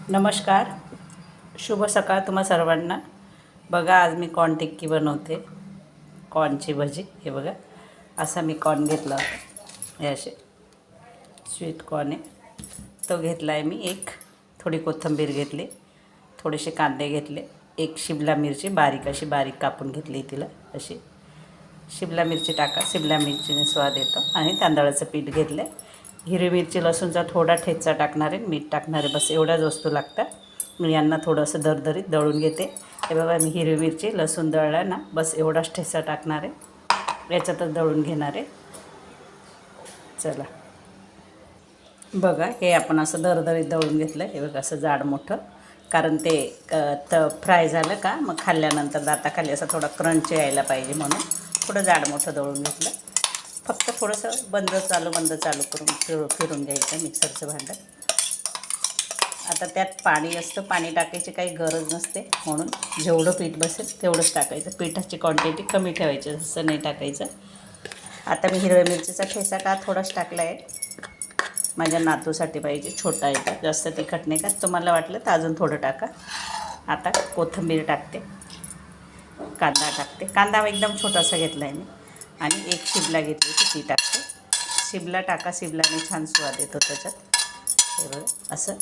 नमस्कार, शुभ सकाळ तुम्हा सर्वांना. बघा, आज मी कॉर्न टिक्की बनवते. कॉर्नची भजी. हे बघा, असा मी कॉर्न घेतला होता. हे असे स्वीट कॉर्न आहे. तो घेतला आहे मी. थोडी कोथिंबीर घेतली, थोडेसे कांदे घेतले, एक शिमला मिरची बारीक कापून घेतली. तिला अशी शिमला मिरची टाका, शिमला मिरचीने स्वाद येतो. आणि तांदळाचं पीठ घेतलं. हिरवी मिरची लसूणचा थोडा ठेचा टाकणार आहे, मीठ टाकणार आहे, बस एवढ्याच वस्तू लागतात. मी यांना थोडंसं दरदरीत दळून घेते. हे बघा, मी हिरवी मिरची लसूण दळला ना, बस एवढाच ठेचा टाकणार आहे, याच्यातच दळून घेणार आहे. चला बघा, हे आपण असं दरदरीत दळून घेतलं. हे बघा, असं जाड मोठं, कारण ते फ्राय झालं का मग खाल्ल्यानंतर दाताखाली असं थोडा क्रंच यायला पाहिजे म्हणून थोडं जाड मोठं दळून घेतलं. फक्त थोडंसं बंद चालू करून फिरून घ्यायचं मिक्सरचं भांडं. आता त्यात पाणी असतं, पाणी टाकायची काही गरज नसते, म्हणून जेवढं पीठ बसेल तेवढंच टाकायचं. पिठाची क्वांटिटी कमी ठेवायची, असं नाही टाकायचं. आता मी हिरव्या मिरचीचा ठेचा का थोडाच टाकला आहे, माझ्या नातूसाठी पाहिजे, छोटा आहे का, जास्त तिखट नाही का. तुम्हाला वाटलं तर अजून थोडं टाका. आता कोथिंबीर टाकते, कांदा टाकते. कांदा एकदम छोटासा घेतला आहे मी. आणि एक शिमला घेतली होती, ती टाकते. शिमला टाका, शिमलाने छान स्वाद येतो त्याच्यात. हे बघा असं.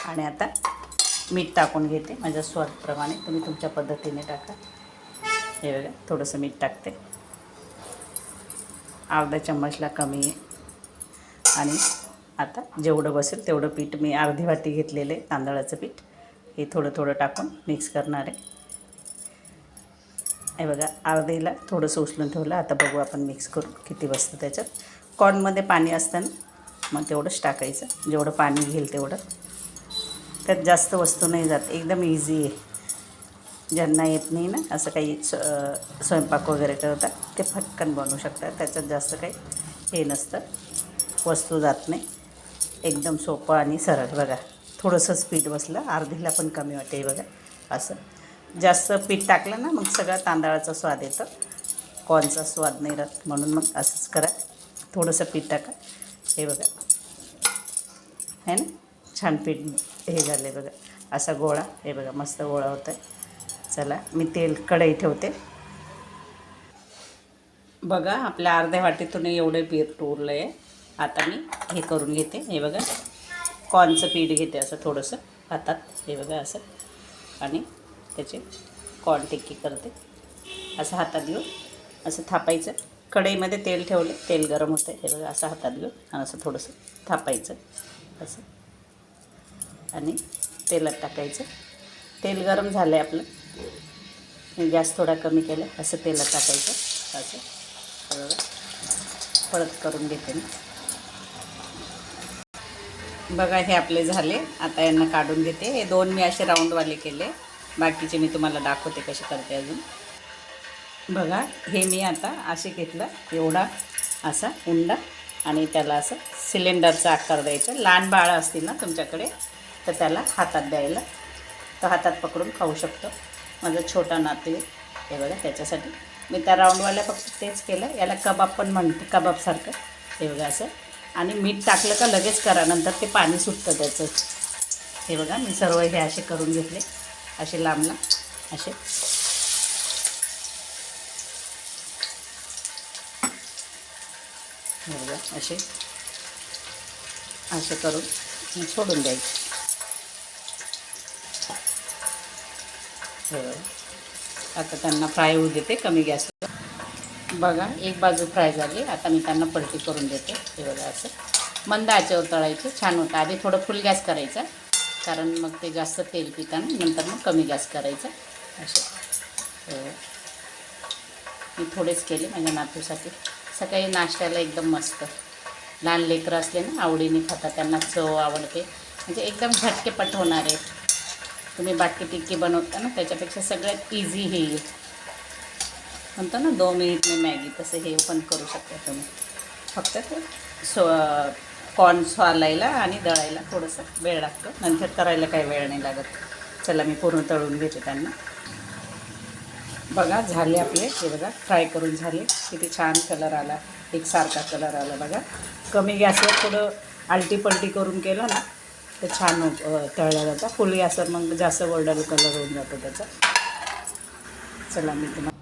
आणि आता मीठ टाकून घेते माझ्या स्वादप्रमाणे, तुम्ही तुमच्या पद्धतीने टाका. हे बघा, थोडंसं मीठ टाकते, अर्धा चम्मचला कमी आहे. आणि आता जेवढं बसेल तेवढं पीठ मी अर्धी वाटी घेतलेलं आहे तांदळाचं पीठ, हे थोडं थोडं टाकून मिक्स करणार आहे. हे बघा, अर्धीला थोडंसं उचलून ठेवलं. आता बघू आपण मिक्स करू किती बसतं त्याच्यात. कॉर्नमध्ये पाणी असतं ना, मग तेवढंच टाकायचं, जेवढं पाणी घेईल तेवढं. त्यात जास्त वस्तू नाही जात, एकदम इझी आहे. ज्यांना येत नाही ना असं काही स्वयंपाक वगैरे करतात, ते फटकन बनवू शकतात. त्याच्यात जास्त काही हे नसतं, वस्तू जात नाही, एकदम सोपं आणि सरळ. बघा, थोडंसंच पीठ बसलं, अर्धीला पण कमी वाटते. बघा असं. जास्त पीठ टाकलं ना मग सगळा तांदळाचा स्वाद येतं, कॉर्नचा स्वाद नाही राहत, म्हणून मग असंच करा. थोडंसं पीठ टाका. हे बघा, आहे ना, छान पीठ हे झाले बघा, असा गोळा. हे बघा, मस्त गोळा होता आहे. चला, मी तेल कढई ठेवते. बघा, आपल्या अर्ध्या वाटीतून एवढे पीठ उरलं आहे. आता मी हे करून घेते. हे बघा, कॉर्नचं पीठ घेते असं थोडंसं हातात. हे बघा असं. आणि त्याचे कॉर्न टिक्की करते. असं हातात घेऊन असं थापायचं. कढईमध्ये तेल ठेवलं, तेल गरम होतं. हे बघा, असं हातात घेऊन आणि असं थोडंसं थापायचं असं, आणि तेलात टाकायचं. तेल गरम झालं आहे आपलं, मी गॅस थोडा कमी केला. असं तेलात टाकायचं असं. हे बघा, परत करून घेते मी. बघा, हे आपले झाले. आता यांना काढून घेते. हे दोन मी असे राऊंडवाले केले, बाकीचे मी तुम्हाला दाखवते कसे करते अजून. बघा, हे मी आता असे घेतलं, एवढा असा उंडा, आणि त्याला असं सिलेंडरचा आकार द्यायचा. लहान बाळं असतील ना तुमच्याकडे तर त्याला हातात द्यायला, तर हातात पकडून खाऊ शकतो. माझा छोटा नातू आहे. हे बघा, त्याच्यासाठी मी त्या राऊंडवाल्या फक्त तेच केलं. याला कबाब पण म्हणते, कबाबसारखं. हे बघा असं. आणि मीठ टाकलं का लगेच करा, नंतर ते पाणी सुटतं त्याचं. हे बघा, मी सर्व हे असे करून घेतले, असे लांब लांब असे. हे बघा, असे असे करून सोडून द्यायचे. हे बघा, आता त्यांना फ्राय होऊ देते कमी गॅसवर. बघा, एक बाजू फ्राय झाली. आता मी त्यांना पलटी करून देते. हे बघा, असं मंद आचेवर तळायचं, छान होतं. आधी थोडं फुल गॅस करायचा, कारण मग ते जास्त तेल पिताना, नंतर मग कमी गॅस करायचा. असे मी थोडेच केले माझ्या नातूसाठी. सकाळी नाश्त्याला एकदम मस्त. लहान लेकरं असले ना, आवडीने खातात, त्यांना चव आवडते, म्हणजे एकदम झटकेपट होणार आहे. तुम्ही बाकी टिक्की बनवता ना, त्याच्यापेक्षा सगळ्यात इझी हे म्हणतो ना 2 मिनिट में मॅगी, तसं हे पण करू शकता तुम्ही. फक्त ते कॉर्न सोलायला आणि दळायला थोडंसं वेळ लागतो, नंतर करायला काही वेळ नाही लागत. चला, मी पूर्ण तळून घेते त्यांना. बघा, झाले आपले. हे बघा, फ्राय करून झाले. किती छान कलर आला, एकसारखा कलर आला. बघा, कमी गॅसवर थोडं आलटी पलटी करून केलं ना ते छान तळल्या जातं. फुल गॅसवर मग जास्त गोल्डन कलर होऊन जातो त्याचा. चला मी तुम्हाला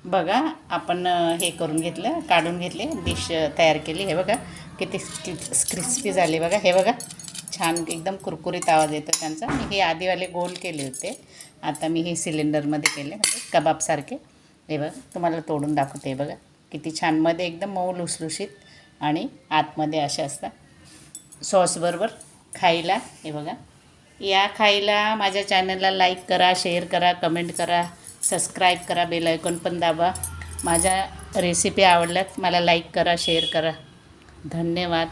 बघा, आपण हे करून घेतलं, काढून घेतले, डिश तयार केली. हे बघा किती क्रिस्पी झाले बघा. हे बघा छान एकदम कुरकुरीत आवाज येतो त्यांचा. मी हे आधीवाले गोल केले होते, आता मी हे सिलेंडरमध्ये केले, म्हणजे कबाबसारखे. हे बघा तुम्हाला तोडून दाखवते. हे बघा किती छान, मध्ये एकदम मऊ लुसलुशीत आणि आतमध्ये असे असतात सॉसबरोबर खायला. हे बघा, या खायला. माझ्या चॅनलला लाईक करा, शेअर करा, कमेंट करा, सबस्क्राईब करा, बेल आयकॉन पण दाबा. माझ्या रेसिपी आवडल्यात मला लाईक करा, शेअर करा. धन्यवाद.